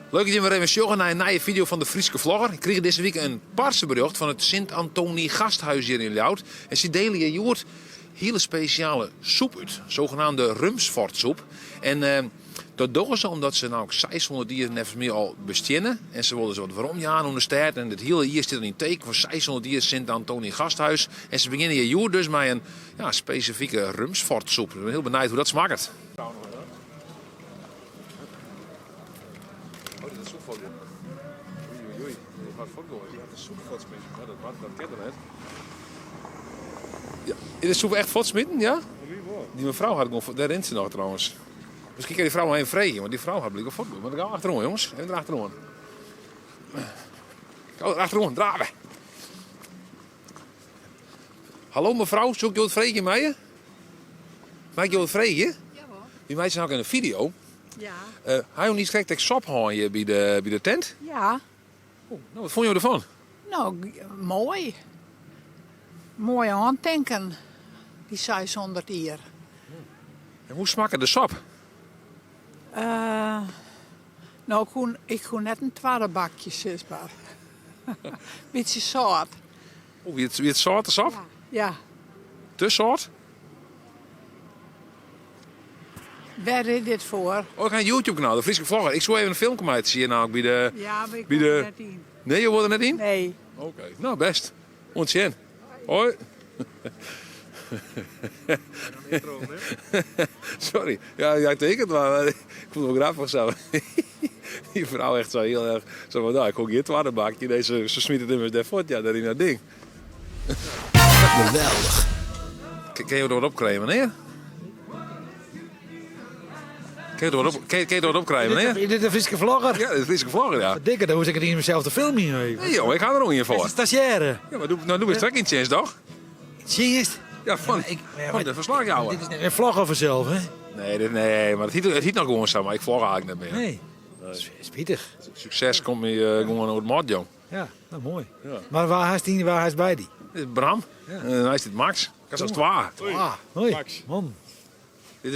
Leuk dat je weer even sjoggen naar een nieuwe video van de Frieske Vlogger. Ik kreeg deze week een paarsenbericht van het Sint-Antonie Gasthuis hier in Ljout. En ze delen hier joort hele speciale soep uit, zogenaamde Rumsfortsoep. En dat doen ze omdat ze nou 600 dieren nevens meer al bestjennen. En ze wilden ze wat waarom ja aan de stad. En het hele hier zit in teken voor 600 dieren Sint-Antonie Gasthuis. En ze beginnen hier joer dus met een specifieke Rumsfortsoep. Ik ben heel benieuwd hoe dat smaakt. Ja, is de soep echt votsmitten, ja? Die mevrouw had gewoon, daar rent ze nog trouwens. Misschien kan die vrouw nog even vregen, want die vrouw had blijkbaar voetbal. Maar dan gaan we achterom, jongens. Even erachterom. Ga erachterom, draven. Hallo mevrouw, zoek je wat vregen mij je? Maak je wat vregen? Ja hoor. Die meisje nou ook in een video. Ja. Hij je niet gek dat ik sop hang hier bij de tent? Ja. Oh, nou, wat vond je ervan? Nou, mooi. Mooi aandenken. Die 600 hier. En hoe smaakt de sop? Nou, ik kon net een tweede bakje, zichtbaar. Beetje zout. Oh, wie het zoute sop? Ja. Te zout? Waar is dit voor? Oh, ik ga een YouTube-kanaal, de Frieske Vlogger. Ik zou even een filmpje maken zien nou bij de... Ja, maar ik bij kom de... er net in. Nee, je wordt er net in? Nee. Oké, nou best. Ontzien. Hoi. Sorry. Ja, jij tekent, maar ik vond het wel grappig zo. Die vrouw echt zo heel erg... Zo van, nou, ik hoor hier het waterbakje. Deze, ze smiet het immers daarvoor. Ja, daar in dat ding. Geweldig. Kun je er wat opkrijgen, meneer? Kun je er wat opkrijgen, meneer? Is dit de Frieske Vlogger? Ja, de Frieske Vlogger, ja. Dikke, dan hoef ik het niet mezelf te filmen hier. Nee joh, ik ga er ook in Het is voor. een stagiaire. Ja, maar doe eens trek in chance, toch? Tjingest. Ja, van de verslag jou. Dit is een vlog over zelf, hè? Nee, maar het hiet nog gewoon zo, maar ik volg eigenlijk niet meer. Nee. Spietig. Succes komt me gewoon over het mod, jong. Ja, nou mooi. Ja. Maar waar is bij die? Dit is Bram. En hij is dit Max. Dat is twa. Ah, mooi. Max. Man. Dit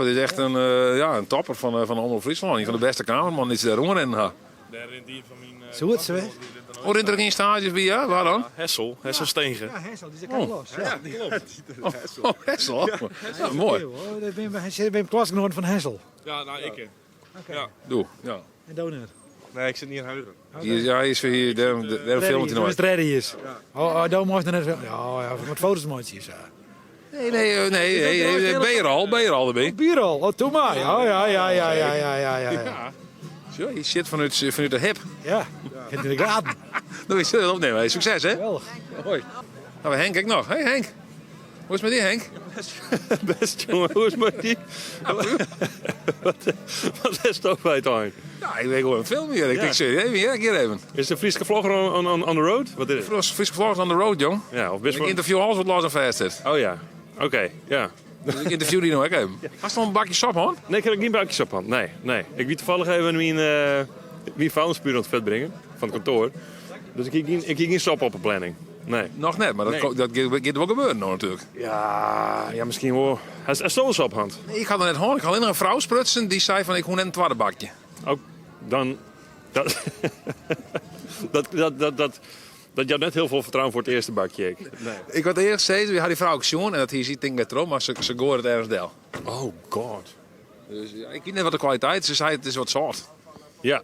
is echt een topper van Omroep Friesland. Een van de beste kamerman die ze daar rondrennen had. Daar in die van mijn... Zo het, hè? Oh, rent er geen stages bij je? Waar dan? Hessel Stegen. Ja, Hessel, die is los. Ja. Oh, Hessel. Ja, mooi. Hij ben klasgenoot van Hessel. Ja, nou ik. Doe. Ja. En Donner. Nee, ik zit niet in Huizen. Hij is hier, daar filmt hij nooit. Het redden is. Oh, daar moest je net wel. Ja, met foto's mooi ja. Nee, ben je er al erbij? Bier al, oh, doe maar. Ja. Zo, je shit vanuit de hip. Ja, het in de gaten. Dan is het opnemen. Hey, succes, hè? Geweldig. Hoi. Nou, Henk, kijk nog. Hey Henk. Hoe is het met die, Henk? Best jongen, hoe is het met die? Wat is het ook bij het aan? Ja, ik weet gewoon een film hier. Ik denk, serieus, even. Is de Frieske Vlogger on the road? Wat is het? Friske Vlogs on the road, jong. Ja, of best Ik wel... interview alles wat los en vast zit. Oh ja, oké, ja. Dus ik interview die nog even. Hast je nog een bakje sap, hoor? Nee, ik heb ook niet bakjes op hand. Nee. Ik wie toevallig even mijn vuilnispuur aan het vet brengen van het kantoor. Dus ik kijk geen sop op de planning. Nee. Nog net, maar dat gaat wel gebeuren nou, natuurlijk. Ja, misschien wel. Hij stond eens op hand. Nee, ik had er net horen. Ik had alleen nog een vrouw sprutsen die zei van ik hoor net een tweede bakje. Ook dan... Dat je had net heel veel vertrouwen voor het eerste bakje. Nee. Ik had eerst gezegd, we hadden die vrouw ook gezien en dat hier ziet ik net erom, maar ze gooien het ergens del. Oh god. Dus ja, ik weet net wat de kwaliteit is. Ze zei het is wat zout. Ja.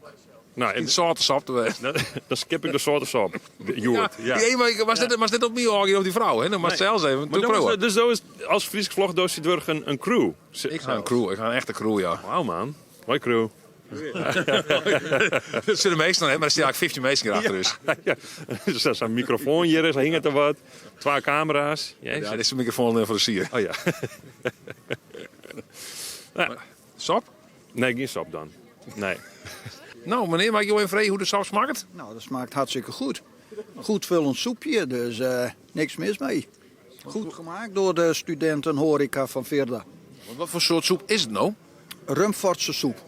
Nou, In zoute sap te wezen. dan skip ik de soorten sap. Joert. Ja. Nee, maar dit op mij hoor, op die vrouw, hè? Dan mag zelfs even. Dus zo is als Frieske Vlog doos je een crew. Ik ga een crew, ik ga een echte crew, ja. Wauw man. Mooi crew. Dat zullen de meesten nog hebben, maar er staan eigenlijk 50 meesten achter dus. Ja. Dus er is een microfoon hier, er hing het er wat. 2 camera's. Ja, dit is de microfoon voor de sier. Oh ja. Sap? Nee, geen sap dan. Nee. Nou, meneer, maak je even vrij hoe de sap smaakt? Nou, dat smaakt hartstikke goed. Goed vullend soepje, dus niks mis mee. Goed gemaakt door de studenten horeca van Veerda. Want wat voor soort soep is het nou? Rumfortse soep.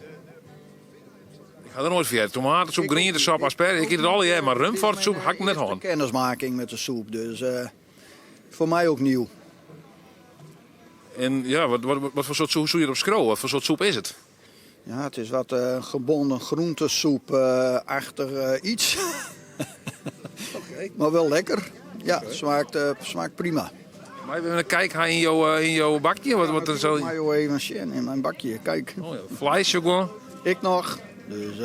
Ik ga er nooit via. Tomatensoep, groentesap, asperges. Ik eet het al, ja, maar rumfortsoep hak ik net aan. Kennismaking met de soep, dus voor mij ook nieuw. En ja, wat voor soort soep, hoe zou je het op scrollen? Wat voor soort soep is het? Ja, het is wat gebonden groentesoep achter iets. Maar wel lekker. Ja, smaakt prima. Maar we hebben een kijk in jouw bakje. Wat er zo... Mayo even zien in mijn bakje. Kijk, Oh ja, vlees ook wel. ik nog. Dus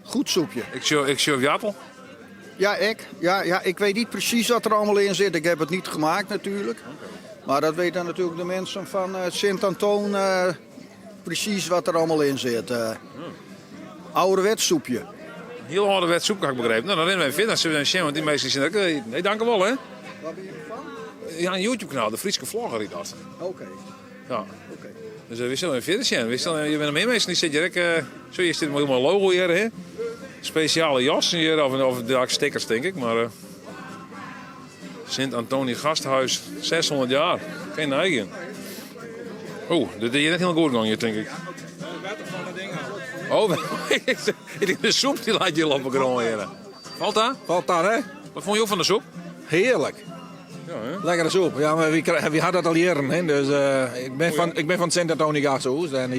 goed soepje. Ik zie Jappel. Ja, ik weet niet precies wat er allemaal in zit. Ik heb het niet gemaakt natuurlijk. Maar dat weten natuurlijk de mensen van Sint-Antoon precies wat er allemaal in zit. Ouderwets soepje. Heel ouderwets soep, kan ik begrijpen. Nou, dan rennen wij verder. Zullen we zien, want die meesten zien ook. Nee, dank u wel, hè. Waar ben je van? Ja, een YouTube-kanaal, de Friese Vlogger heet dat. Oké. Ja. Dus we zullen verder zien. Je bent er meer mensen die zitten hier. Zo, hier zit helemaal een logo hier, hè. Speciale jas hier, of de stickers, denk ik. Maar Sint-Antonie Gasthuis, 600 jaar. Geen eigen. Oh, dit is net heel goed gegaan hier, denk ik. Oh, ik denk de soep die laat je lopen grond hier. Valt dat? Valt dat, hè? Wat vond je ook van de soep? Heerlijk. Ja, hè? Lekkere soep. Ja, maar wie had dat al jaren, hè? Dus ik ben van Sint-Antonie Gasthuis. En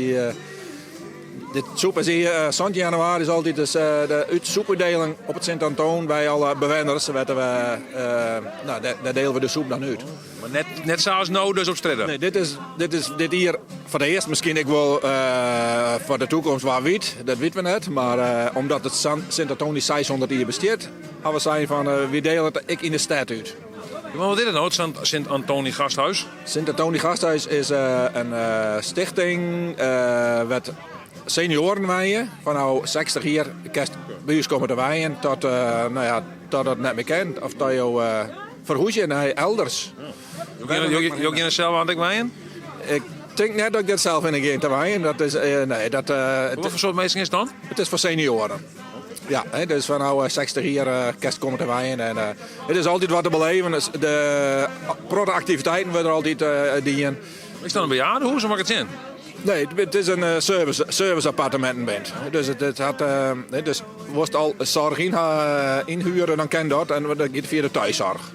dit soep is hier, eind januari is altijd dus, de soepuitdeling op het Sint-Antoon bij alle bewoners. Daar delen we de soep dan uit. Maar net zoals nou dus op strijden. Nee, dit hier voor de eerst misschien ik wel voor de toekomst waar weet, dat weten we net. Maar omdat het Sint-Antonie 600 jaar bestaat, hebben we zijn van we delen het ik in de stad uit. Maar wat is het nou, het Sint-Antonie Gasthuis? Sint-Antonie Gasthuis is een stichting met senioren wijnen. Van nou 60 jaar kerst bij ons komen te wijnen tot het net meer kent. Of dat je verhuizen naar elders. Je kent zelf aan het wijnen? Ik denk net dat ik dat zelf in een te wijnen. Dat is, Wat voor soort mensen is het dan? het is voor senioren. Ja, dus van nou 60 jaar kerst komen te wijnen. En het is altijd wat te beleven. Dus de activiteiten worden er altijd dienen. Is dat een bejaardenhuis of mag ik het zien? Nee, het is een service appartementenband. Dus het had, dus was al zorg inhuren, dan ken dat. En dat gaat via de thuiszorg.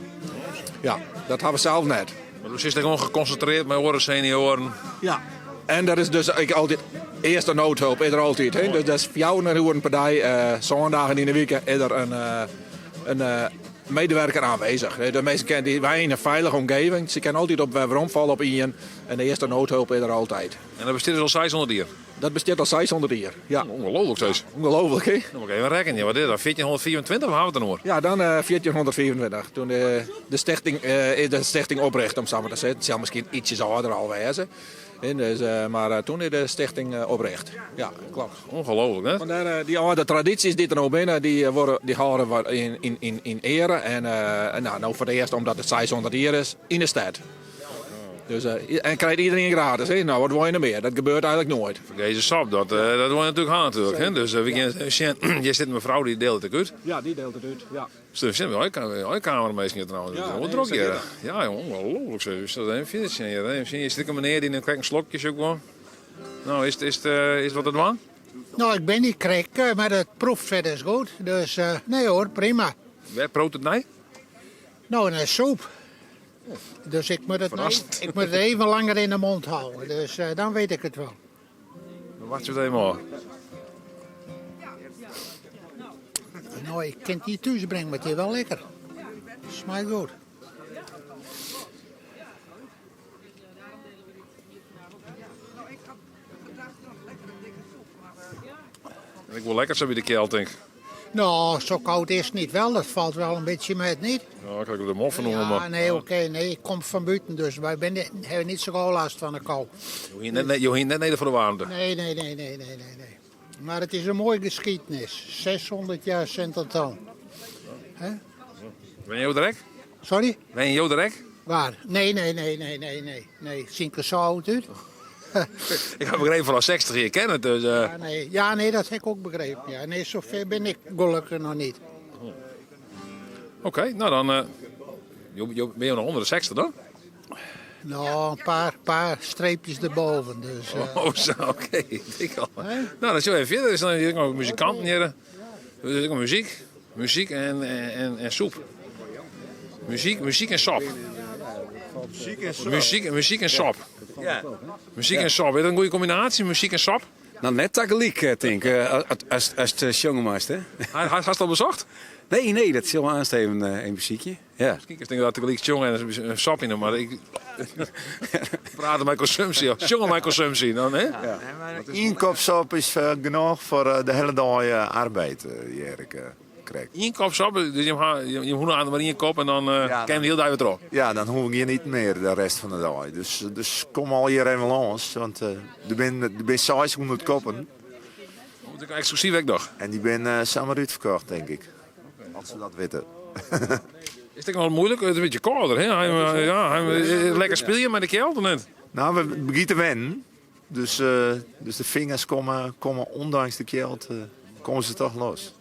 Ja, dat hebben we zelf net. Maar dus is er gewoon geconcentreerd met horen senioren. Ja. En dat is dus altijd eerste noodhulp is er altijd. Hè? Dus dat is voor jou een partij. Zondagen in de week is er een medewerker aanwezig. De meesten kennen wij in een veilige omgeving. Ze kennen altijd op waarom op iemand. En de eerste noodhulp is er altijd. En dat bestaat dus al 600 jaar. Dat bestaat al 600 jaar. Ja. Ongelooflijk steeds. Ongelooflijk, hè? Dan moet ik even rekenen. Ja, wat is dat? 1424 of hebben we het dan hoor? Ja, dan 1424. Toen de stichting opricht, om samen te zeggen. Het zal misschien ietsjes ouder al wezen. Dus, maar toen is de stichting opricht. Ja, klopt. Ongelooflijk, hè? Vandaar die oude tradities die er nou binnen, die houden we in ere. En nou voor de eerst, omdat het 600 jaar is, in de stad. Dus, en krijgt iedereen gratis. Hè? Nou, wat wil je nog meer? Dat gebeurt eigenlijk nooit. Deze sap, dat wordt natuurlijk aan natuurlijk. Hè? Dus je zit een mevrouw die deelt het uit. Ja, die deelt het uit. Ja. Dus we zijn wel kamermeisjes trouwens. Ja, Wat nee, druk zeker. hier. Ja, jongen, ongelooflijk. Dus dat even fietsen hier. Je zit een meneer die een krijgt een slokje ook wel. Nou, is wat het was? Nou, ik ben niet krek, maar het proeft verder is goed. Dus nee hoor, prima. Waar proot het nee? Nou, een soep. Dus ik moet het even langer in de mond houden. Dus dan weet ik het wel. Dan wacht je het even aan. Nou, ik kan het niet thuis brengen, maar het is wel lekker. Smaakt goed. Ik wil lekker zo bij de keel, denk ik. Nou, zo koud is het niet wel. Dat valt wel een beetje met, niet? Ja, ik kan de moffen noemen, Ja, maar... nee, oké, nee. Ik kom van buiten, dus wij hebben niet zo gauw last van de kou. Je ging net neder voor de warmte. Nee. Maar het is een mooie geschiedenis. 600 jaar Sint-Antoon. Ben je Joderek? Sorry? Ben je Joderek? Waar? Nee. Zien ik er zo oud uit? Ik heb begrepen van al 60 jaar kennen, dus... Ja, nee, dat heb ik ook begrepen. Ja, nee, zover ben ik gelukkig nog niet. Oké, nou dan... ben je nog onder de 60 dan? Nou, een paar streepjes erboven. Dus, Oh, zo, oké. Ik al. Nou, dan zullen we even verder. Er zijn hier ook muzikanten hier. Er is ook muziek en soep. Muziek en sap. Muziek en sap. Ja. Muziek en sap. Is dat een goede combinatie, muziek en sap? Nou, net tegelijk, denk ik, als het jongen was, hè? Hij had het al bezocht? Nee, dat is wel aansteven een muziekje. Ja. Kijk, ik denk dat ik jongen en een sap in hem, maar ik praat mijn consumptie. Jongen, mijn consumptie dan, hè? Inkoopsop is genoeg voor de hele dag arbeid die Erik krijgt. Inkopsap, dus je moet aan maar in je kop en dan kan je hem heel duidelijk erop. Ja, dan hoef ik hier niet meer de rest van de dag. Dus kom al hier even langs, want er zijn 600 koppen. Moet ik exclusief weg nog. En die ben samen uitverkocht, denk ik. Als ze dat weten. Is het nog moeilijk? Het is een beetje kouder, hè? Lekker speel je met de kelder net. Nou, we beginnen te wennen. Dus de vingers komen ondanks de kelt, komen ze toch los.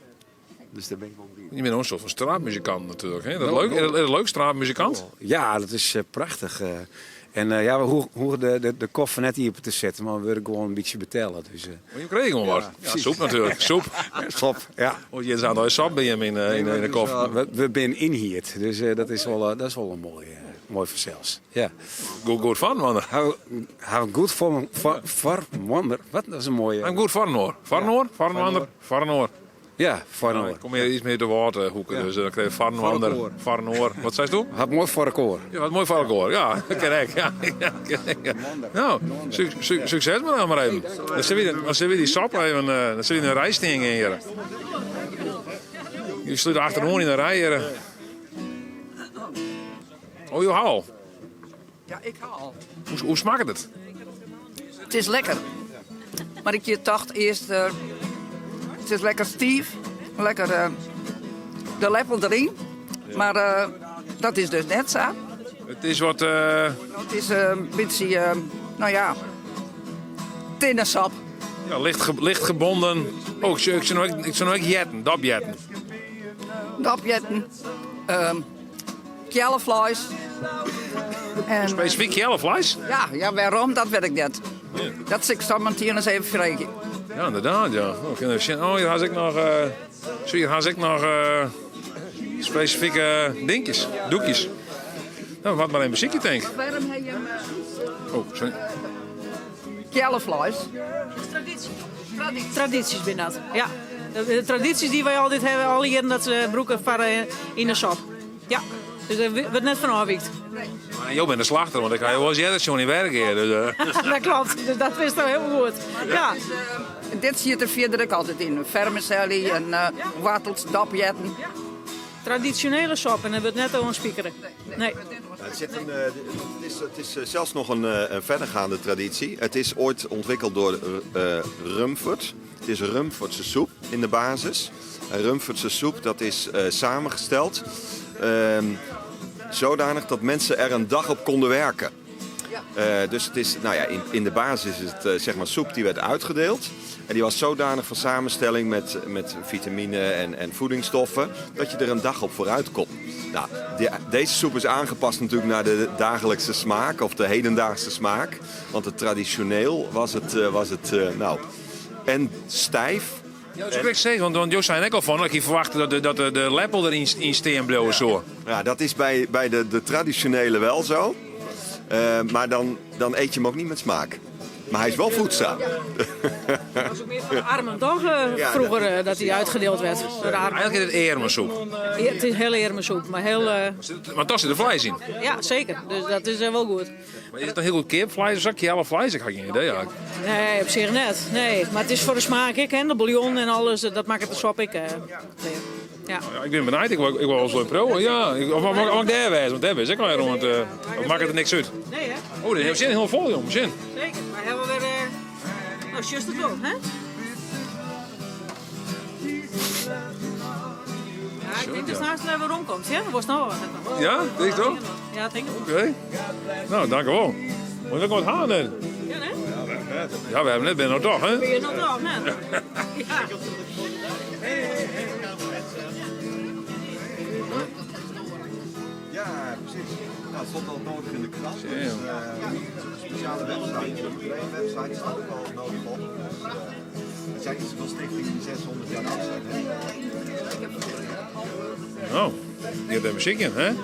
Dus daar ben ik wel blij. Je bent ook een soort van straatmuzikant natuurlijk. Hè? Dat is leuk. Is het leuk, straatmuzikant? Ja, dat is prachtig. En we hoeven de koffer net hier op te zetten, maar we willen gewoon een beetje betalen. Dus, Maar je kreeg gewoon wat. Ja, soep natuurlijk. Soep. Sop, ja. Oh, je zou sap bij hem in de koffer. We zijn inhierd, dus dat is wel een mooi verzels. Ja. Goed van, man. Have goed voor wonder. Wat? Dat is een mooie. I'm goed Varnoor. Varnoor. Ja, Varnoor. Ik kom hier iets meer te woord hoeken, dus dan krijg je Varnoor. Wat zei je toen? Had mooi voor koor. Ja, wat mooi varkoor. Ja, correct. Ja. Nou, succes maar even. Dan zit we die sap even, dan zit we in een rijsting hier. Je sluit achterom in een rij hier. Oh, je haal. Ja, ik haal. Hoe smaakt het? Het is lekker. Maar ik dacht eerst, het is lekker stief. Lekker de lepel erin. Maar dat is dus net zo. Het is wat... Het is een beetje, tinnensap. Ja, licht gebonden. Oh, ik zou nog ook jetten, dapjetten. Dapjetten. Kjellenvlees. En, Specifiek jellevlees? Ja, waarom? Dat weet ik niet. Dat zit ik zo meteen eens even vragen. Ja, inderdaad, ja. Oh, hier had ik nog specifieke dingetjes, doekjes. Nou, wat maar een muziekje, denk ik. Waarom heb je hem... Oh, sorry. Kjellenvlees. Tradities ben dat, ja. De tradities die wij altijd hebben, al jaren dat ze broeken varen in de shop. Ja, dus daar wordt net van afwijkt. Maar jij bent de slachter, want ik ga je wel eens eerder zo niet werken. Dus, Dat klopt, dus dat wist wel heel goed. Ja. Dit zit er verder ook altijd in. Vermicelli en wortels, dapjetten. Traditionele shop en dat wordt net over een spiekeren. Nee. Het is zelfs nog een verdergaande traditie. Het is ooit ontwikkeld door Rumford. Het is Rumfordse soep in de basis. Rumfordse soep dat is samengesteld zodanig dat mensen er een dag op konden werken. Dus het is, in de basis is het zeg maar soep die werd uitgedeeld. En die was zodanig van samenstelling met vitamine en voedingsstoffen dat je er een dag op vooruit kon. Nou, deze soep is aangepast natuurlijk naar de dagelijkse smaak of de hedendaagse smaak. Want het traditioneel was het en stijf. Ja, dat is correct zeggen, want Joost zei net al van dat je verwachtte dat de lepel erin steen bleef zo. Ja, dat is bij de traditionele wel zo. Maar dan eet je hem ook niet met smaak. Maar hij is wel voedzaam. Dat was ook meer voor de armen, toch? Vroeger dat hij uitgedeeld werd. Door de armen. Eigenlijk is het eermensoep. Ja, het is heel eermensoep, maar heel... Maar toch zit er vlees in. Ja, zeker. Dus dat is wel goed. Maar is het dan heel goed kipvlees of zakje hele vlees? Ik had geen idee eigenlijk. Nee, op zich net. Nee, maar het is voor de smaak, ik ken de bouillon en alles, dat maakt het de sop ik. Ja. Ja, ik ben benieuwd, ik wil wel zo proeven. Ja, of mag ik daar wezen? Want daar wees ik al rond. Of maakt het er niks uit? Nee, hè? Oh, dit heeft zin heel vol, jongen. Zin. Zeker, maar hebben we weer... Nou, just het wel, hè? Ja, ik denk dat het naast weer rondkomt, ja? Dat was nou wel. Ja, denk je toch? Ja, denk ik. Oké. Nou, dank u wel. Moet ik wat halen? Ja, hè? Ja, we hebben net binnen toch, hè? Ben je nog toch, hè? Ja. Ja, precies. Nou, het stond al nodig in de krant. Dus, een speciale website, een website staat ook al nodig op. Er zijn iets van stichtingen die 600 jaar oud zijn. Nou, je hebt een muziekje, hè? Ja.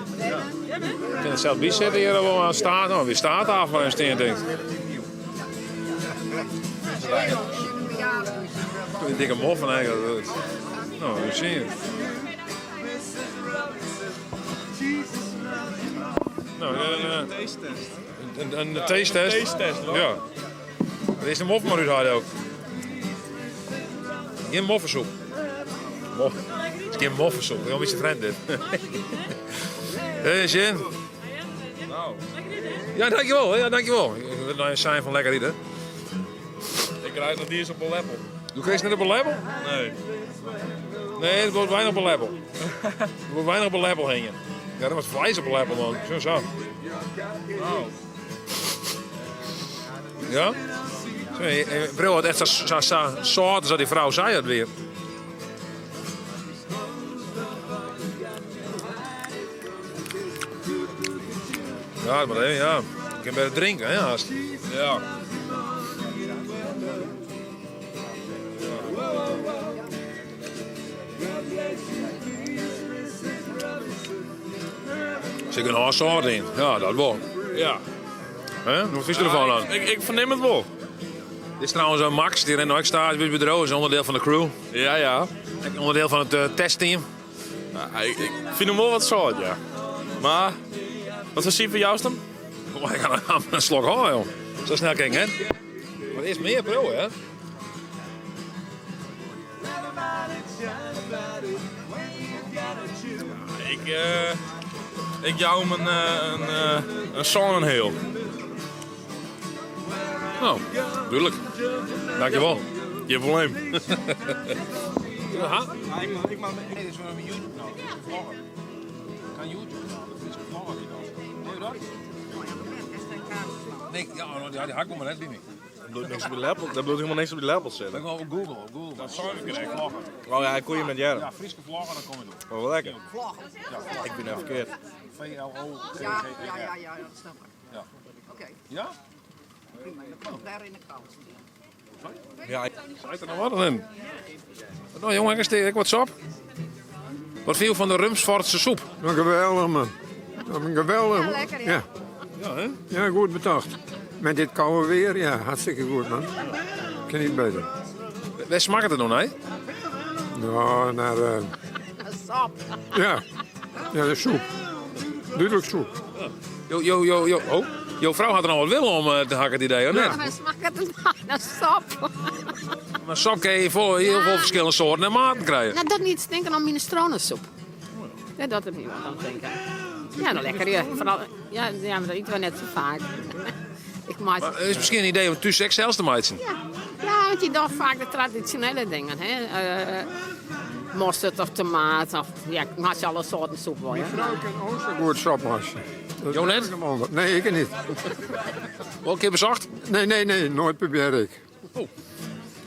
Je kan het zelf bijzetten hier wel aan staan. Nou, weer staat af waar je steen denkt. Die dikke moffen eigenlijk. Nou, we zien het. Nou, een taste-test. Ja. Er is een moff maar uit haar ook. Geen moffensoep. Moff. Het is geen moffensoep. Dat is een beetje vreemd dit. Hé, Sjen. Nou. Ja, dankjewel. Ja, dankjewel. Ik wil nou een sign van lekker eten. Ik rijd nog niet eens op een level. Doe je net op een label? Nee. Nee, er wordt weinig op een label. Er wordt weinig op een label hangen. Ja, dat was vlees op een label, man. Zo. Nou. Ja? Bril had echt zo zout als die vrouw zei het weer. Ja, maar even, ja. Ik kan beter drinken, hè, haast. Ja. Zit een hard zout in. Ja, dat wel. Ja. Hè? Hoe vies je ervan aan? Ik verneem het wel. Dit is trouwens Max, die rent ook staat bij het bureau. Is onderdeel van de crew. Ja. Onderdeel van het testteam. Nou, ik vind hem wel wat zout, ja. Maar, wat was voor jou dan? Oh, ik ga een slok houden, joh. Zo snel kijken, hè? Maar er is meer bro, hè? Ik jou hem een zonneheel. Nou, duidelijk. Dankjewel. Geen probleem. Ja? Ik maak dit zo een YouTube nou. Vlogger. Kan YouTube nou? Dat is een vlogger die dan. Doe je dat? Nee, ja, die hak komt maar net niet. Dat bedoelt helemaal niks op die labels Dat zetten. kan op Google. Dat zou ik kunnen vloggen. Oh ja, ik kon je met Jaren. Ja, Friese vlogger, dan kom je doen. Oh, wel lekker. Vloggen. Ja, Ik ben even verkeerd. VLO. Ja, dat snap ik. Ja. Oké, Ja? prima. Dan komt daar in de krant. Ja, Zit er nog wat in? Nou jongen, ik wat sap. Wat viel van de Rumsfortse soep? Nou, geweldig man. Geweldig. Ja, lekker, ja. Ja, hè? Ja, goed betaald. Met dit koude weer, ja, hartstikke goed man. Kan niet beter. Waar smaakt het nog, nee? Nou, naar... Sap. ja, de soep. Duidelijk soep. Oh, jouw vrouw had er nog wat willen om te hakken, het idee, hoor. Ja. Maar smaakt het naar sap? Maar sap kan je heel veel verschillende soorten en maten krijgen. Nou, dat niet denken aan minestronensoep. Ja, dat heb ik niet aan denken. Ja, nou lekker. Ja, vooral, ja, maar dat eten we net zo vaak. Ik maak... Maar het is misschien een idee om tussen zelfs te maken. Ja, want je doet vaak de traditionele dingen. Hè? Mosterd of tomaat. Of, ja, ik maak alle soorten soep wel. Die vrouw kan ook zo goed sap maken. Jo net? Nee, ik niet. Wel een keer bezocht? Nee, nooit probeer ik. Oh.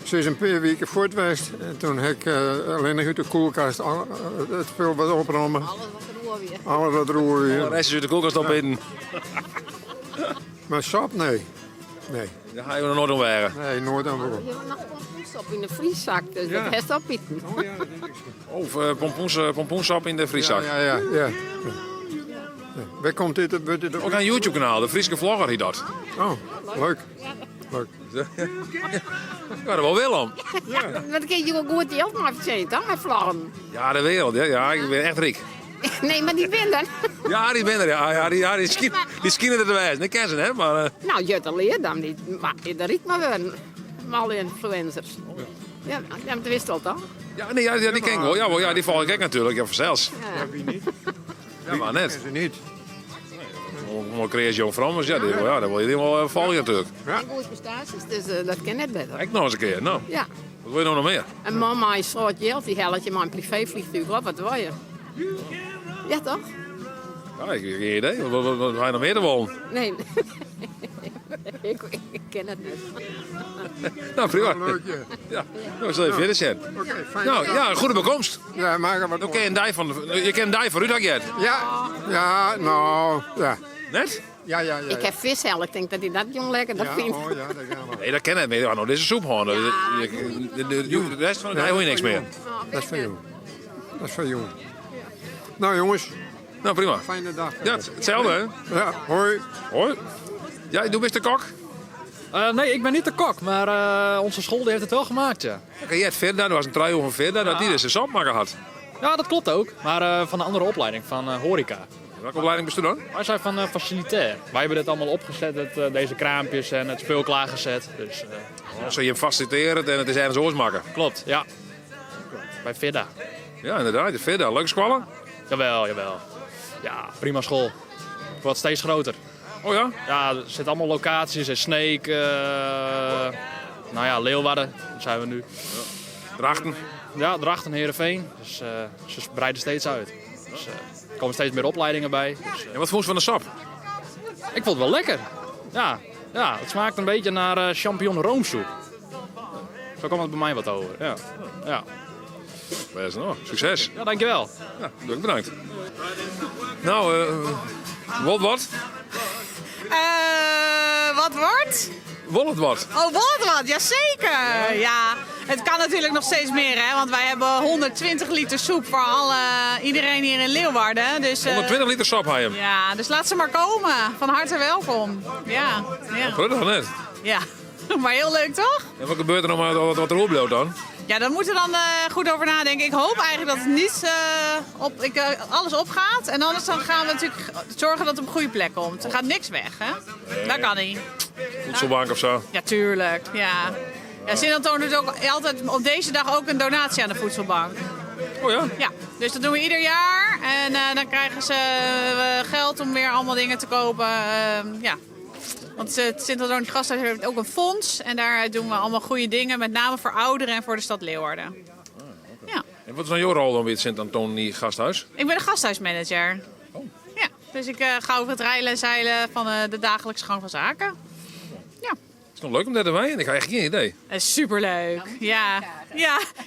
Ze is een paar weken voort geweest. En toen heb ik alleen nog uit de koelkast het spul wat opruimen. Alles wat roer weer. Alles wat roer weer. De rest is uit de koelkast opeten. Maar sap, nee. Nee. Daar ga je nog nooit om waren. Nee, nooit aan Je hebt nog pompoensop in de vrieszak, dus Ja. dat heeft op eten. Oh ja, dat denk ik zo. Of pompoensap in de vrieszak. Ja. Waar komt dit? Wordt dit Ook een YouTube kanaal, de Friese vlogger die dat. Oh, leuk. Leuk. Ja, dat wel om. Dan kun je ook goed geld maar verzinnen, toch? Met vlaggen. Ja, de wereld. Ja, ik ben echt rijk. Nee, maar die ben dan. Ja, die ben er. Ja, die skinnen er te wijzen. Dat ken ze, hè? Maar, Nou, je te leer dan niet. Maar dat riekt maar wel. Met alle influencers. Ja, dat wist je al toch? ja, nee, ja, die ken ik wel. Ja, die volg ik natuurlijk. Ja, vanzelfs. Ja. Wie niet? Ja, maar net. Ze niet. Om creëer jong Frans, ja, dat wil je wel volgen natuurlijk. En goed prestaties, dus dat kan net beter. Kijk nog eens een keer. Nou, Ja. wat wil je nog meer? En mama is soort geld, die helpt je maar een privévliegtuig op, wat wil je? Ja, toch? Ja, ik heb geen idee. Wat ga je nog meer te wonen? Nee. ik ken het niet. Nou, prima. Leuk, ja. Ja, nou, zal je verder zijn. Oké, fijn. Nou, ja, een goede bekomst. Ja, maak er wat Je kent een dij van Ruud, Ja, nou, ja. Net? Ja. Ik heb vishelm, ik denk dat hij dat jong lekker dat Ja, vindt. oh ja, dat gaan we. Nee, dat ken ik niet. Nou, dit is een soep gewoon. De rest van de dij hoor je niks meer. Dat is van jou. Dat is van jou. Nou jongens, Nou, prima. fijne dag. Ja, hetzelfde hè? Ja, hoi. Hoi. Ja, doe best de kok. Nee, ik ben niet de kok, maar onze school die heeft het wel gemaakt, ja. Kijk, jij het verder, er was een trui over verder, dat die dus een sapmaker had. Ja, dat klopt ook. Maar van een andere opleiding, van horeca. Welke opleiding bent u dan? Wij zijn van facilitair. Wij hebben dit allemaal opgezet, deze kraampjes en het spul klaargezet. Dus, Als je hem faciliteren en het is ergens oorsmaken. Klopt, ja. Bij Vidda. Ja, inderdaad, de Vidda. Leuke squallen? Jawel. Ja, prima school. Wordt steeds groter. Oh ja? Ja, er zitten allemaal locaties in Sneek, Leeuwarden, daar zijn we nu. Drachten? Ja, Drachten, Heerenveen. Dus ze breiden steeds uit. Dus er komen steeds meer opleidingen bij. Dus, En wat vond je van de sap? Ik vond het wel lekker. Ja, het smaakt een beetje naar champignon roomsoep. Zo kwam het bij mij wat over. Ja. Best nog. Succes. Ja, dankjewel. Ja, bedankt. Nou, wat? Wat wordt? Wollet. Oh, wat? Jazeker. Ja, het kan natuurlijk nog steeds meer, hè? Want wij hebben 120 liter soep voor iedereen hier in Leeuwarden. Dus, 120 liter sap had je hem. Ja, dus laat ze maar komen. Van harte welkom. Ja. Gelukkig net. Ja, maar heel leuk toch? En wat gebeurt er nog maar wat er opblijft dan? Ja, daar moeten we dan goed over nadenken. Ik hoop eigenlijk dat het niet alles opgaat. En anders dan gaan we natuurlijk zorgen dat het op een goede plek komt. Er gaat niks weg, hè? Dat kan niet. Voedselbank of zo? Ja, tuurlijk. Ja, Sint-Antoon doet ook altijd op deze dag ook een donatie aan de voedselbank. Oh ja? Ja, dus dat doen we ieder jaar. En dan krijgen ze geld om weer allemaal dingen te kopen. Ja. Want het Sint-Antonie Gasthuis heeft ook een fonds. En daar doen we allemaal goede dingen. Met name voor ouderen en voor de stad Leeuwarden. Ja. En wat is dan jouw rol dan bij het Sint-Antonie Gasthuis? Ik ben de gasthuismanager. Oh. Ja, dus ik ga over het rijlen en zeilen van de dagelijkse gang van zaken. Ja. Het is nog leuk om daar te wijnen. Ik heb echt geen idee. Superleuk. Ja.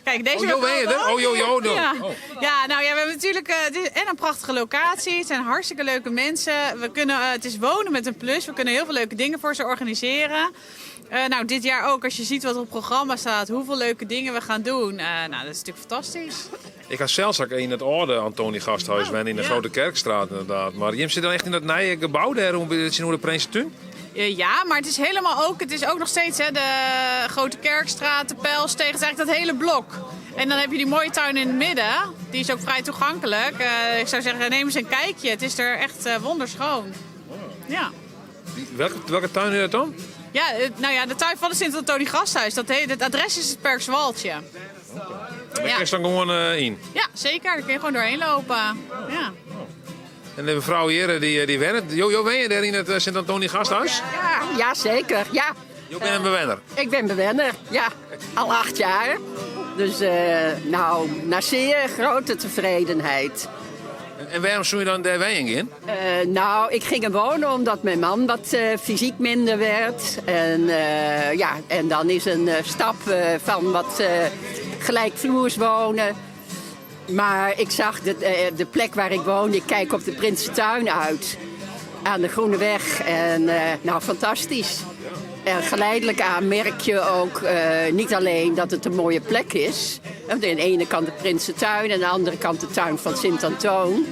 Kijk, deze joh, ben je er? Oh, joh. Ja. Oh. Ja, nou ja, we hebben natuurlijk en een prachtige locatie. Het zijn hartstikke leuke mensen. Het is wonen met een plus. We kunnen heel veel leuke dingen voor ze organiseren. Nou, dit jaar ook, als je ziet wat op het programma staat, hoeveel leuke dingen we gaan doen. Nou, dat is natuurlijk fantastisch. Ik ga zelfs ook in het oude Antonie Gasthuis wennen in de Grote Kerkstraat inderdaad. Maar Jim zit dan echt in dat nieuwe gebouw daar, hoe de Prinsentuin? Ja, maar het is ook nog steeds hè, de Grote Kerkstraat, de Pijlsteeg, het is eigenlijk dat hele blok. En dan heb je die mooie tuin in het midden, die is ook vrij toegankelijk. Ik zou zeggen, neem eens een kijkje, het is er echt wonderschoon. Ja. Welke tuin is dat dan? Ja, de tuin van het Sint-Antonie Gasthuis, het adres is het Perkswaldje. En daar kun je dan gewoon in? Ja, zeker, daar kun je gewoon doorheen lopen. Ja. En de mevrouw hier, die werkt. Jo, ben je daar in het Sint-Antonie Gasthuis? Ja, zeker. Ja. Je bent een bewenner? Ik ben bewenner, ja. Al 8 jaar. Dus naar zeer grote tevredenheid. En waarom zou je dan daar weining in? Ik ging er wonen omdat mijn man wat fysiek minder werd. En dan is een stap van wat gelijkvloers wonen. Maar ik zag de plek waar ik woon, ik kijk op de Prinsentuin uit. Aan de Groene Weg. En fantastisch. En geleidelijk aan merk je ook niet alleen dat het een mooie plek is. Aan de ene kant de Prinsentuin en aan de andere kant de tuin van Sint-Antoon.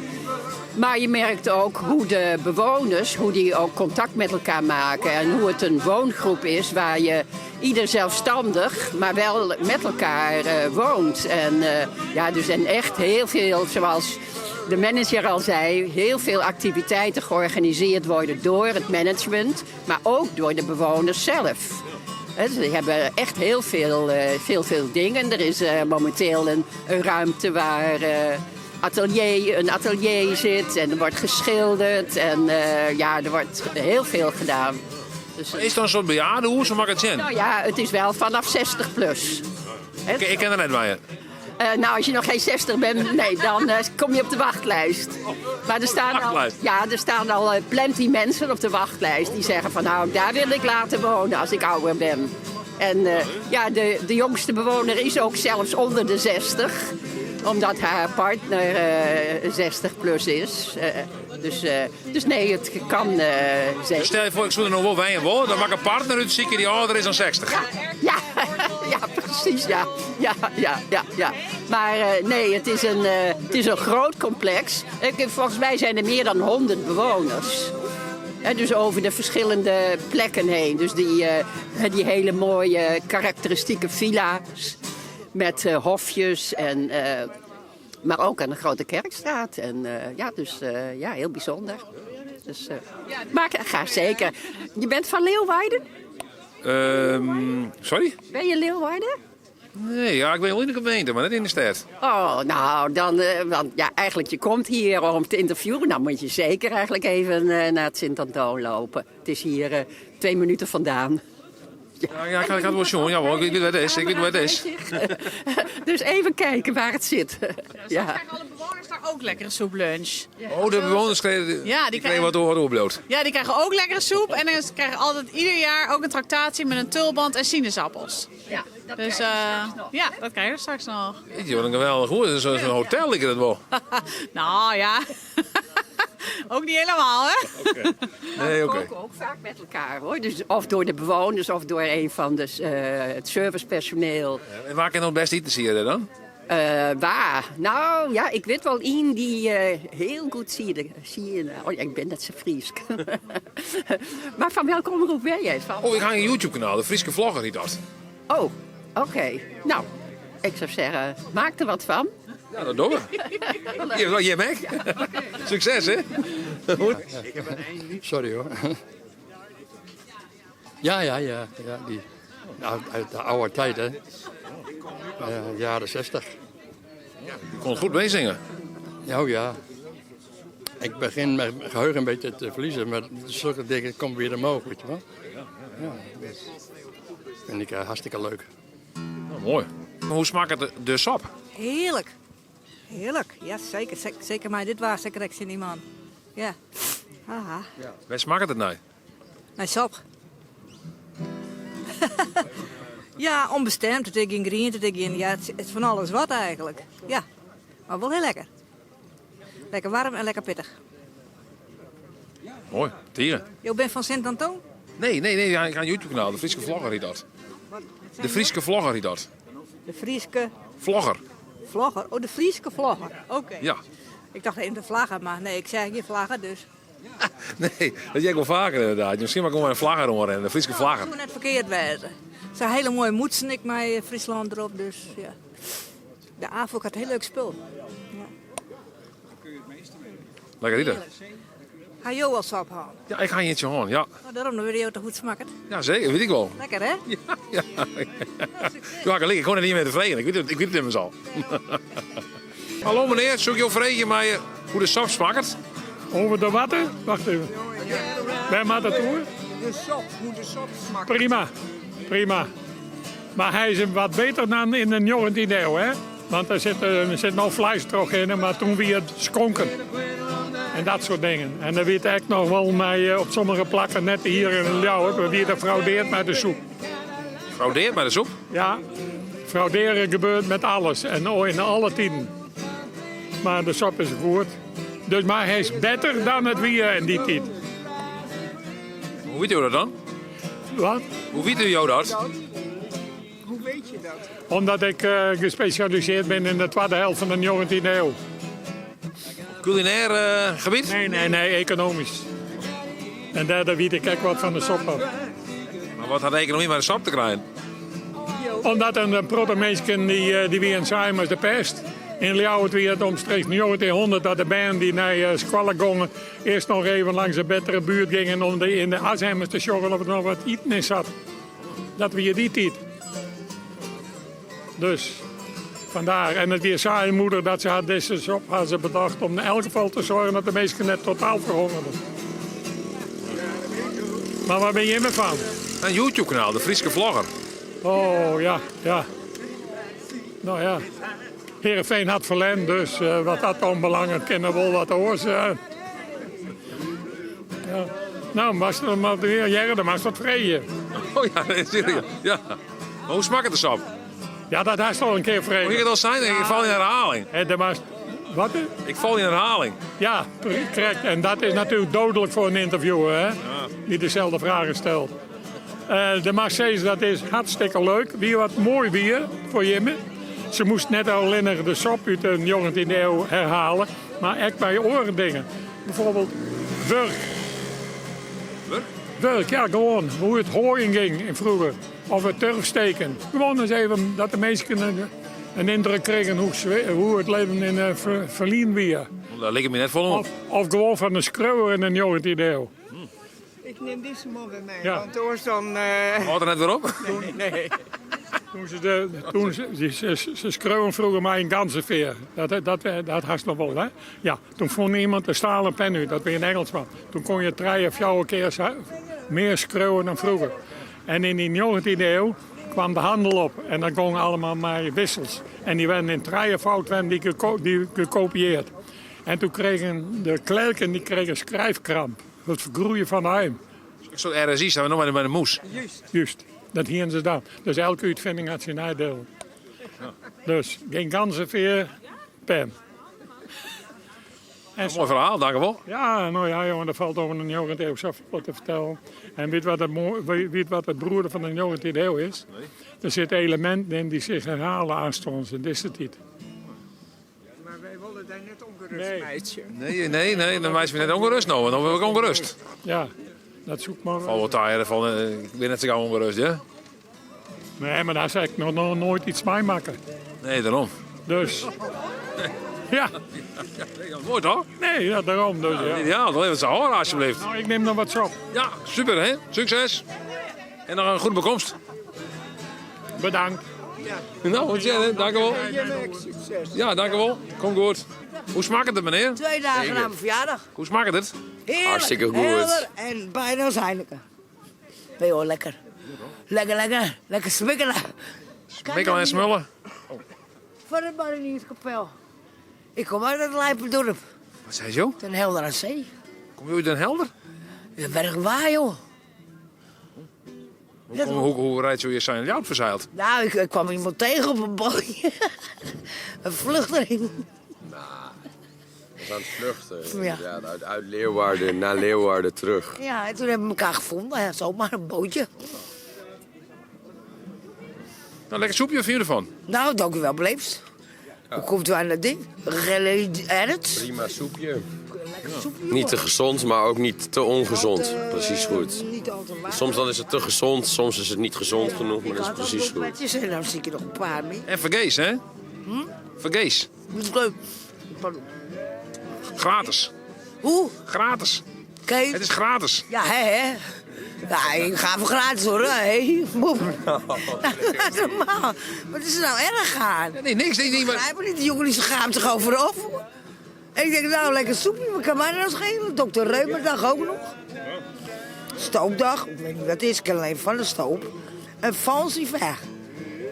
Maar je merkt ook hoe de bewoners, hoe die ook contact met elkaar maken. En hoe het een woongroep is waar je ieder zelfstandig, maar wel met elkaar woont. En echt heel veel, zoals de manager al zei, heel veel activiteiten georganiseerd worden door het management. Maar ook door de bewoners zelf. Ze hebben echt heel veel dingen. Er is momenteel een ruimte waar een atelier zit en er wordt geschilderd en er wordt heel veel gedaan. Dus, is het dan een soort bejaardenhuis, hoe mag het zijn? Nou ja, het is wel vanaf 60 plus. Ik ken er net bij je. Als je nog geen 60 bent, nee, dan kom je op de wachtlijst. Maar er staan al plenty mensen op de wachtlijst die zeggen van daar wil ik laten wonen als ik ouder ben. En de jongste bewoner is ook zelfs onder de 60. Omdat haar partner 60 plus is. Dus nee, het kan zeker. Stel je voor, ik zou er nog wel wijn worden, dan mag een partner uit zieken die ouder is dan 60. Ja, precies, ja. Maar nee, het is een groot complex. Volgens mij zijn er meer dan 100 bewoners. Dus over de verschillende plekken heen. Dus die hele mooie karakteristieke villa's met hofjes en... maar ook aan de Grote Kerkstraat. En heel bijzonder. Dus, maar ga zeker. Je bent van Leeuwarden? Sorry? Ben je Leeuwarden? Nee, ja, ik ben wel in de gemeente, maar net in de stad. Oh, nou, dan eigenlijk je komt hier om te interviewen. Dan moet je zeker eigenlijk even naar het Sint-Antoon lopen. Het is hier 2 minuten vandaan. Ja, ik ga het wel zien. Ja, ik weet waar het is. Dus even kijken waar het zit. Ja. Krijgen alle bewoners daar ook lekkere soeplunch? Oh, de bewoners kregen wat doorbloot. Ja, die krijgen ook lekkere soep. En ze krijgen altijd ieder jaar ook een tractatie met een tulband en sinaasappels. Ja, dus dat krijg je straks nog. Weet je wat een geweldig goed. Zo'n hotel ligt het wel. Nou ja, ook niet helemaal, hè? Nee, oké. We koken ook vaak met elkaar, hoor. Dus of door de bewoners of door een van het servicepersoneel. En waar kan je nog best eten zien dan? Waar? Nou ja, ik weet wel één die heel goed zie je. Oh ja, ik ben net zo Fries. Maar van welke omroep ben jij? Ik ga een YouTube-kanaal, de Frieske Vlogger heet dat. Oh, oké. Nou, ik zou zeggen, maak er wat van. Ja, dat doen we. Je Mac. Succes, hè? Ik heb een eindje. Sorry hoor. Ja. Die, uit de oude tijd, hè. Jaren 60. Je kon goed meezingen. Oh ja. Ik begin mijn geheugen een beetje te verliezen, maar zulke dingen komen weer omhoog, weet je wel. Ja, dat vind ik hartstikke leuk. Oh, mooi. Maar hoe smaakt het de sap? Heerlijk. Heerlijk, ja zeker. Zeker maar dit was zeker in die man. Ja. Haha. Waar smaakt het nou? Mijn sap. Ja, onbestemd. Het is geen green, ja, het is van alles wat eigenlijk. Ja, maar wel heel lekker. Lekker warm en lekker pittig. Mooi, tieren. Je bent van Sint-Antoon? Nee, ik ga een YouTube-kanaal, de Frieske Vlogger heet dat. De Frieske Vlogger heet dat. De Frieske... Vlogger. Vlogger? Oh, de Frieske Vlogger. Oké. Ja. Ik dacht even de vlaggen, maar nee, ik zei geen vlaggen, dus... Nee, dat jij wel vaker inderdaad. Misschien maar gewoon een vlagger omrennen, de Frieske Vlagger. Ik doe net verkeerd wijzen. Het zijn hele mooie moetsen, ik met Friesland erop, dus ja. De AVO had een heel leuk spul. Ja. Lekker eten. Ga je wel sap halen? Ja, ik ga je eentje gewoon, ja. Nou, daarom wil je het goed smaken. Ja, zeker, weet ik wel. Lekker, hè? Ja. Ja, ik gewoon niet meer tevreden. Ik weet het immers al. Hallo meneer, zoek je vreetje maar hoe de sap smaakt? Over de watten? Wacht even. Bij Matatoer? De sap, hoe de sap smaakt. Prima. Maar hij is wat beter dan in de 19e eeuw, hè? Want er zit nog vlees toch in, maar toen weer schonken. En dat soort dingen. En dan weet ik nog wel mij op sommige plakken, net hier in Ljouwert, wie er fraudeert met de soep. Fraudeert met de soep? Ja, frauderen gebeurt met alles en in alle tijden. Maar de sop is goed. Dus, maar hij is beter dan het weer in die tijd. Hoe weet u dat dan? Wat? Hoe weet u jou dat? Hoe weet je dat? Omdat ik gespecialiseerd ben in de tweede helft van de 19e eeuw. Culinair gebied? Nee, economisch. En daar weet ik wat van de sop af. Maar wat had de economie met de sap te krijgen? Omdat een proto-mensen die weer in zijn als de pest. In Ljouwert weer het omstreeks 1900 dat de band die naar Squallen gingen eerst nog even langs de betere buurt gingen om in de ashemmers te sjoggen of er nog wat eten in zat. Dat weer die tijd. Dus vandaar. En het weer saaie moeder dat ze had deze sop had ze bedacht om in elk geval te zorgen dat de mensen net totaal verhongerden. Maar waar ben je me van? Een YouTube-kanaal, de Frieske Vlogger. Oh ja. Nou ja. Heerenveen had verlend, dus wat dat dan belangrijk kennen wel wat hoor. Ja. Nou, mag je maar weer jaren, dan mag je wat vreden. Oh ja, serieus. Ja. Maar hoe smaakt het de sap? Ja, dat is toch een keer vreden. Hoe ging het al zijn? Ik val in herhaling. Wat? Ik val in herhaling. Ja, correct. En dat is natuurlijk dodelijk voor een interviewer, hè? Ja. Die dezelfde vragen stelt. De Marseille, dat is hartstikke leuk. Weer wat mooi weer voor Jimme. Ze moest net alleen de sop uit de 19e eeuw herhalen, maar echt bij oren dingen. Bijvoorbeeld Wurg. werk, ja, gewoon. Hoe het hooien ging in vroeger. Of het turfsteken. Gewoon eens even dat de mensen een indruk kregen hoe het leven in Verlien weer. Daar lig ik me net vol op. Of gewoon van de schreeuwer in de 19e eeuw. Ik neem deze man bij mij, Ja. want anders dan... Hoort er net weer op? Nee. Toen ze schreeuwen vroeger maar in ganzenveer. Dat had nog wel, hè? Ja, toen vond iemand een stalen pen uit, dat ben je een Engelsman. Toen kon je 3 of 4 keer meer schreeuwen dan vroeger. En in die 19e eeuw kwam de handel op. En dan gingen allemaal maar wissels. En die werden in 3 fout die gekopieerd. En toen kregen de klerken schrijfkramp. Het vergroeien van de heim. Een soort RSI staan we nog met een moes. Juist, dat hielden ze dan. Dus elke uitvinding had zijn nadeel. Dus geen ganzenveer, pen. Een mooi verhaal, dank u wel. Ja, nou ja, jongen, dat valt over een 19e eeuw wat te vertellen. En weet wat het broeder van de 19e eeuw is? Nee. Er zitten elementen in die zich herhalen aanstonds. En dit is het niet. Maar wij willen daar net ongerust, meisje. Nee, dan wijs je net ongerust nou. Dan ben ik ongerust. Ja, dat zoekt maar. Van wat tijden van, ik ben net zo gauw ongerust, ja? Nee, maar daar zou ik nog nooit iets mee maken. Nee, daarom. Dus, ja. Mooi toch? Nee, ja, daarom. Dus, ja. Ja, dan even zo horen alsjeblieft. Nou, ik neem nog wat op. Ja, super hè. Succes. En nog een goede bekomst. Bedankt. Nou, wat jij, dank u wel. Succes. Ja, dank u wel. Kom goed. Hoe smaakt het, meneer? 2 dagen na mijn verjaardag. Hoe smaakt het? Heerlijk, Hartstikke goed. helder en bijna als Heineken. Ben je wel lekker. Lekker smikkelen. Smikkelen en smullen. Van het Marinierskapel. Ik kom uit het Leipendorp. Wat zei je zo? Ten Helder aan Zee. Kom je uit Den Helder? Dat werkt waar, joh. Hoe rijdt je zijn jout verzeild? Nou, ik kwam iemand tegen op een bootje. Een vluchteling. We aan het vluchten. Ja. Ja, uit Leeuwarden naar Leeuwarden terug. Ja, en toen hebben we elkaar gevonden. Ja, zomaar een bootje. Nou, lekker soepje, wat vind je ervan? Nou, dank u wel, beleefd. Hoe komt u aan dat ding? Ernst? Prima soepje. Soepje, Niet te gezond, maar ook niet te ongezond. Precies goed. Niet al te laat. Soms dan is het te gezond, soms is het niet gezond genoeg, maar dat is precies goed. En dan zie ik er nog een paar mee. En vergees, hè? Vergees. Dat is leuk. Gratis. Hoe? Gratis. Kijk. Het is gratis. Ja, hè? Ja, ik ga voor gratis hoor. Hé, moep. Dat is normaal. Wat is er nou erg aan? Nee, niks. Nee, Ik begrijp het niet. Die jongen die schaamt zich overal. En ik denk, nou, lekker soepje. Wat kan mij nou schelen? Dokter Reumerdag ook nog. Stoopdag. Ik weet niet wat het is. Ik ken alleen van de stoop. Een Fancy-ver.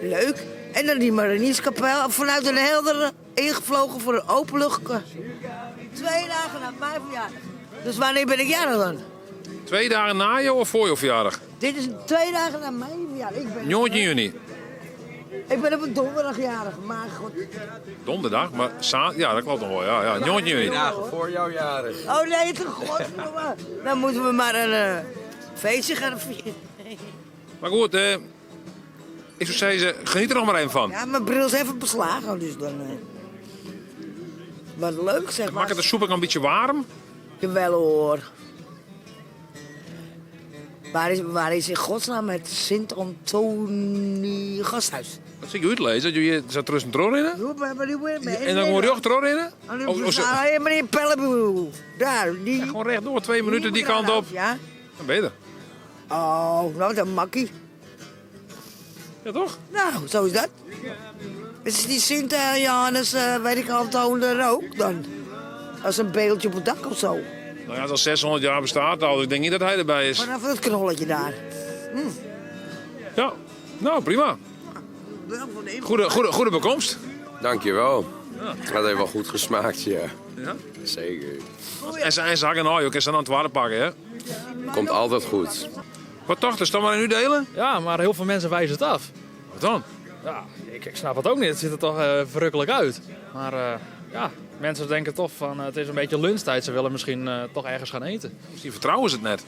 Leuk. En dan die Marinierskapel. Vanuit een Helder ingevlogen voor een openlucht. 2 dagen na mijn verjaardag. Dus wanneer ben ik jarig dan? 2 dagen na je of voor je verjaardag? Dit is 2 dagen na mijn verjaardag. 19 juni. Ik ben op een donderdag jarig, maar god. Donderdag, maar ja, dat klopt nog wel. Ja, 19 juni. Dagen voor jouw jarig. Oh nee, toch godverdomme. Dan moeten we maar een feestje gaan vieren. Maar goed, ik zou zeggen, geniet er nog maar even van. Ja, mijn bril is even beslagen, dus dan... Wat leuk, zeg maar. Maak het de soep ook een beetje warm? Jawel hoor. Waar is in godsnaam het Sint-Antonie gasthuis? Dat zie ik uitlezen. Je zat er een tror in? En dan gewoon recht tror in? Meneer Pelleboe. Daar, die. Ja, gewoon rechtdoor, 2 minuten die kant op. Ja? Dan ben je er. Oh, nou, dat makkie. Ja, toch? Nou, zo is dat. Is die Sint-Johannes, weet ik al, er ook dan? Als een beeldje op het dak of zo. Nou ja, het al 600 jaar bestaat al, dus ik denk niet dat hij erbij is. Vanaf het knolletje daar. Ja, nou prima. Goede bekomst. Dankjewel. Het heeft wel goed gesmaakt, ja. Ja? Zeker. En ze hakken nou, ook eens aan het water pakken, hè? Komt altijd goed. Wat toch, dus dan maar in u delen? Ja, maar heel veel mensen wijzen het af. Wat dan? Ja, ik snap het ook niet. Het ziet er toch verrukkelijk uit. Maar ja, mensen denken toch van het is een beetje lunchtijd. Ze willen misschien toch ergens gaan eten. Misschien vertrouwen ze het net.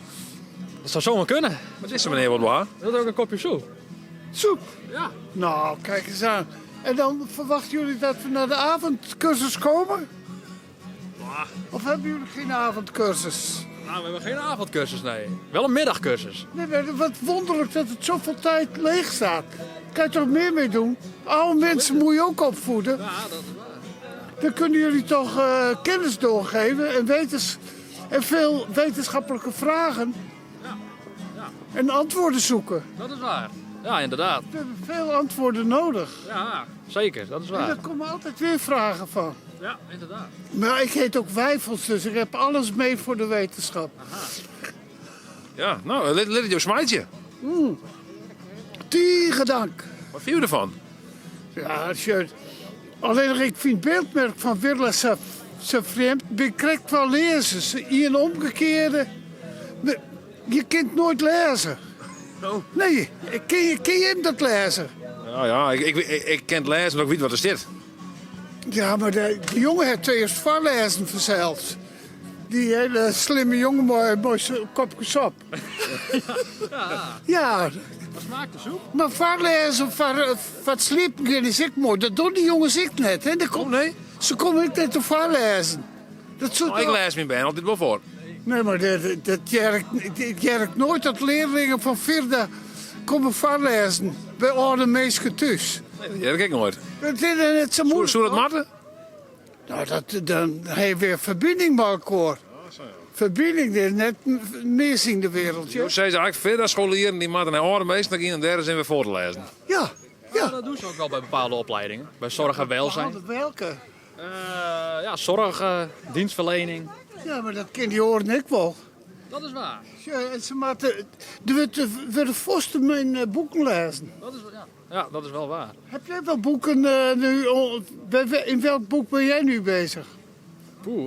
Dat zou zomaar kunnen. Wat is er, meneer Wodwaar? Wilt u ook een kopje soep? Soep? Ja. Nou, kijk eens aan. En dan verwachten jullie dat we naar de avondcursus komen? Of hebben jullie geen avondcursus? Nou, we hebben geen avondcursus, nee. Wel een middagcursus. Nee, maar wat wonderlijk dat het zoveel tijd leeg staat. Kan je toch meer mee doen? Oude mensen moet je ook opvoeden. Ja, dat is waar. Dan kunnen jullie toch kennis doorgeven en veel wetenschappelijke vragen. En antwoorden zoeken. Dat is waar. Ja, inderdaad. We hebben veel antwoorden nodig. Ja, zeker. Dat is En waar. daar komen altijd weer vragen van. Ja, inderdaad. Maar ik heet ook Wijfels, dus ik heb alles mee voor de wetenschap. Ja, nou, let het jouw smijtje. Tegen dank. Wat viel je ervan? Ja, shit. Alleen ik vind het beeldmerk van Willa zo vreemd. Ik krijg wel lezers. Hier een omgekeerde. Je kunt nooit lezen. Nee, ken je hem dat lezen? Ja, ik ken het lezen, maar ik weet wat er zit. Ja, maar de jongen heeft eerst voorlezen verzeld. Die hele slimme jongen, mooi kopje sop. Ja. Wat smaakt de soep? Maar voorlezen van sliepen is ik mooi. Dat doen die jongens ik net. Hè? Nee? Ze komen niet net te voorlezen. Ik lees me bijna altijd wel voor. Nee, maar dat jerkt nooit dat leerlingen van vierde komen voorlezen. Bij oude meisjes thuis. Nee, dat jerk ik nooit. Dat is net zo moeilijk. Zou dat matten? Nou, dan heb je weer verbinding met elkaar. Verbinding, dat is net mis in de wereld. Ja? Zei ze eigenlijk verder scholieren die maken naar oude meesten en daar zijn we voor te lezen. Ja. Dat doen ze ook wel bij bepaalde opleidingen. Bij zorg en welzijn. Welke? Ja, zorg, dienstverlening. Ja, maar dat ken die horen ik wel. Dat is waar. Ja, en ze maken... Er werden vosten mijn boeken lezen. Dat is, ja, dat is wel waar. Heb jij wel boeken nu... In welk boek ben jij nu bezig?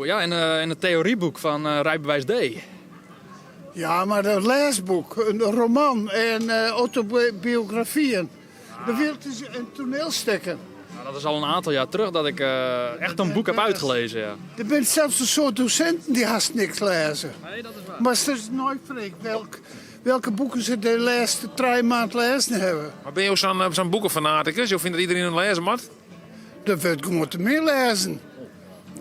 Ja, in het theorieboek van Rijbewijs D. Ja, maar een leesboek, een roman en autobiografieën. De wereld is een toneelstukken. Nou, dat is al een aantal jaar terug dat ik echt een boek heb uitgelezen. Ja. Er zijn zelfs een soort docenten die haast niks lezen. Nee, dat is waar. Maar het is nooit vreemd welke boeken ze de laatste 3 maanden lezen hebben. Maar ben je ook zo'n boekenfanaticus? Je vindt dat iedereen een lezen moet? Dat wordt gewoon te meer lezen.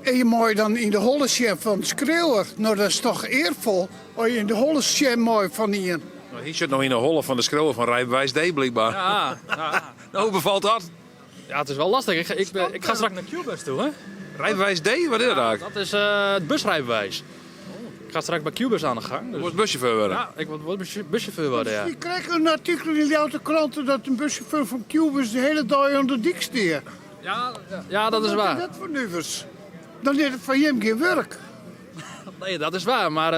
En je moet dan in de holle schep van schreeuwer. Nou, dat is toch eervol. Als je in de holle schep mooi van hier. Nou, hier zit nog in de holle van de schreeuwen van Rijbewijs D, blijkbaar. Ja. Nou, hoe bevalt dat? Ja, het is wel lastig. Ik ga straks naar Qbus toe, hè? Rijbewijs D? Wat is dat eigenlijk? Dat is het busrijbewijs. Ik ga straks bij Qbus aan de gang. Dus... Wordt buschauffeur worden? Ja, ik word buschauffeur worden, ja. Je krijgt een artikel in de autokranten dat een buschauffeur van Qbus de hele dag aan de dik steert. Ja, dat is waar. Wat is dat voor nummers? Dan is het van hem geen werk. Nee, dat is waar, maar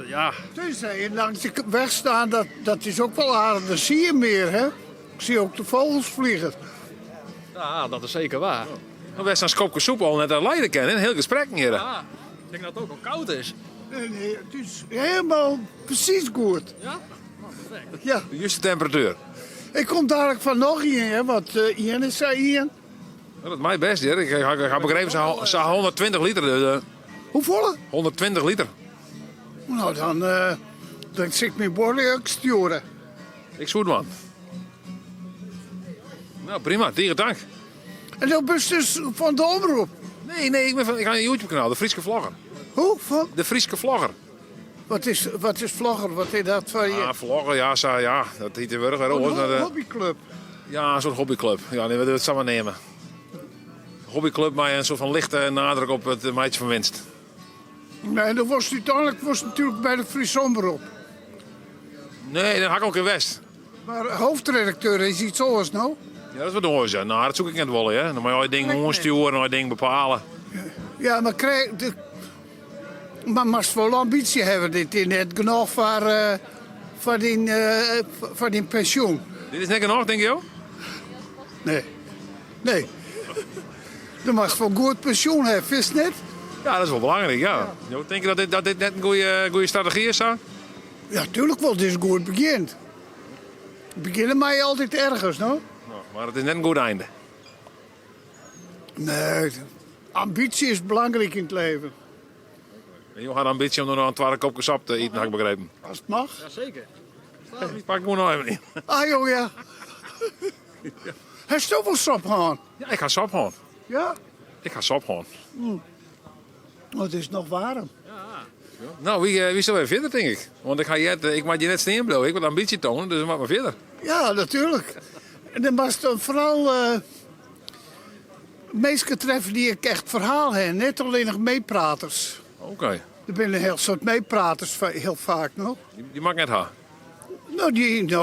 ja. Dus je langs de weg staan, dat is ook wel aardig. Dan zie je meer, hè? Ik zie ook de vogels vliegen. Ja, dat is zeker waar. We zijn een kopje soep al net aan Leiden kennen. Een heel gesprek hier. Ja, ik denk dat het ook al koud is. Nee, het is helemaal precies goed. Ja? Nou, perfect. Ja. De juiste temperatuur. Ik kom dadelijk van nog hier, hè, want Ian is hier. Dat is mijn best, hè. Ik heb begrepen, ze 120 liter. Dus, Hoeveel? 120 liter. Nou, dan zit ik mijn borden ook sturen. Ik zoet, man. Nou, prima. Tegen dank. En dan ben je dus van de omroep? Nee, ik ga een YouTube-kanaal, De Frieske Vlogger. Hoe? Van? De Frieske Vlogger. Wat is vlogger? Wat is dat voor je? Ah, vlogger, ja, dat heet de burger. Een hobbyclub? Ja, een soort hobbyclub. Ja, nee, dat zou maar nemen. Hobbyclub met een soort van lichte nadruk op het meidje van winst. Nee, dat was uiteindelijk natuurlijk bij de Friese omroep. Nee, dan hak ik ook in West. Maar hoofdredacteur is iets anders, nou? Ja, dat is wat hoor je. Nou, dat zoek ik net wel, hè. Dan moet je al je dingen omsturen en al je dingen bepalen. Ja, maar maar je wel ambitie hebben. Dit is net genoeg voor die pensioen. Dit is net genoeg, denk je ook? Nee. Dan mag je wel goed pensioen hebben, is het net? Ja, dat is wel belangrijk, ja. Denk je dat dit net een goede strategie is, zo? Ja, tuurlijk wel. Dit is een goed begin. Beginnen maar je altijd ergens, no? Nou, maar het is net een goed einde. Nee, ambitie is belangrijk in het leven. En je had ambitie om nog een 12 kopje sap te eten, heb ik begrepen. Als het mag. Jazeker. Die pak ik gewoon nog even in. Ah, joh, ja. Hij stopt wel sap gaan. Ja, ik ga sap gaan. Ja? Ik ga sap gaan. Oh, het is nog warm. Ja. Nou, wie zal weer verder, denk ik. Want ik maak je net steen blowen. Ik wil ambitie tonen, dus maak maar verder. Ja, natuurlijk. En dan was het vooral mensen treffen die ik echt verhaal heb. Net alleen nog meepraters. Oké. Er zijn een heel soort meepraters, heel vaak nog. Die maakt net haar. Nou,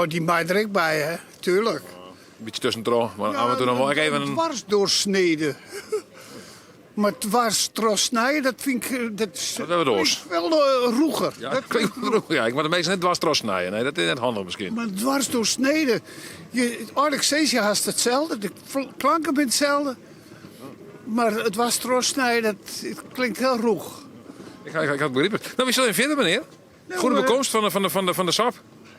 die maakt er ook bij, hè. Tuurlijk. Een beetje tussendroog, maar af en toe dan wel even een... Dwars doorsneden. Maar dwars doorsnijden, dat vind ik... Dat hebben we doors. Wel roeger. Ja, dat klinkt roeger. Ja, ik moet de meeste net dwars doorsnijden. Nee, dat is net handig misschien. Maar dwars doorsneden. Eigenlijk steeds je haast hetzelfde. De klanken zijn hetzelfde. Maar het was doorsnijden, het klinkt heel roeg. Ik had het begrepen. Nou, wie zal je verder, meneer? Goede bekomst van de sap.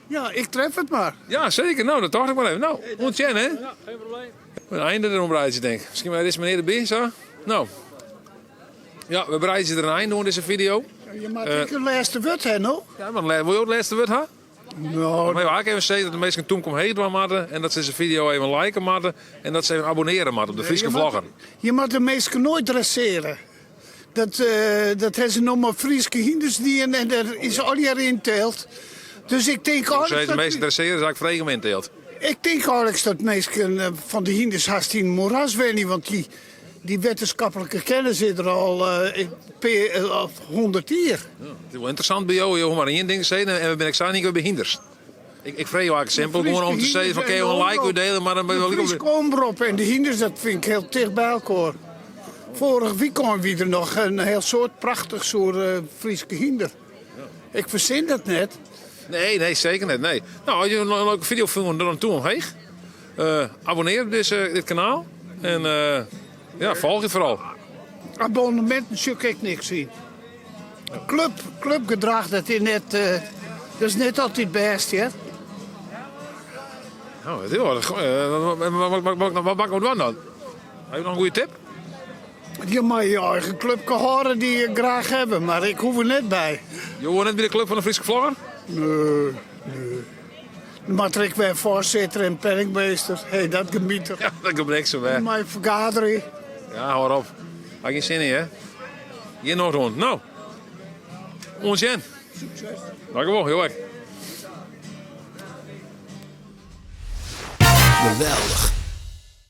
Ja, ik tref het maar. Ja, zeker. Nou, dat dacht ik maar even. Nou, ontjen, hè? Ja, geen probleem. Een einde er ombereid, denk ik. Misschien maar is meneer erbij, zo. Nou. Ja, we bereiden er een einde door deze video. Je maakt ook een laatste woord, hè, nog? Ja, maar wil je ook het laatste woord hebben? Nou... Maar ik even zeggen dat de mensen toen komen heen doen matten en dat ze deze video even liken matten en dat ze even abonneren matten op de Friese Vlogger. Je mag de mensen nooit dresseren. Dat hebben ze nog maar Friese hinders die en daar is al jaar in teelt. Dus ik denk de meeste dresseren is vrij gementeeld. Ik denk eigenlijk dat mensen van de hinders haast in moeras wennen, want die wetenschappelijke kennis is er al 100 jaar. Ja, het is wel interessant bij jou, joh, maar één ding zeggen en we ben ik niet weer bij hinders. Ik vrees eigenlijk simpel gewoon om te zeggen van oké, een like delen, maar dan ben je wel Fries komen op en de hinders, dat vind ik heel dicht bij elkaar. Vorige week kwam we er nog een heel soort prachtig soort Friese hinder. Ik verzin dat net. Nee, zeker niet. Nee. Nou, als je een leuke video vindt, dan toe omheen. Abonneer op dit kanaal. En ja, volg je vooral. Abonnementen zoek ik niks zien. Clubgedrag, dat is net altijd best, hè? Nou, dat is wel. Wat maken we dan? Heb je nog een goede tip? Je mag je eigen club horen die je graag hebben, maar ik hoef er net bij. Je hoort net bij de club van de Friese Vlogger? Nee. Maar ik ben voorzitter en penningmeester. Hey, dat gemiet er. Ja, dat komt niks zo bij. Mijn vergadering. Ja, hoor op. Had geen zin in, hè? Hier nog rond. Nou. Ons Jen. Succes. Dank je wel, heel erg. Geweldig.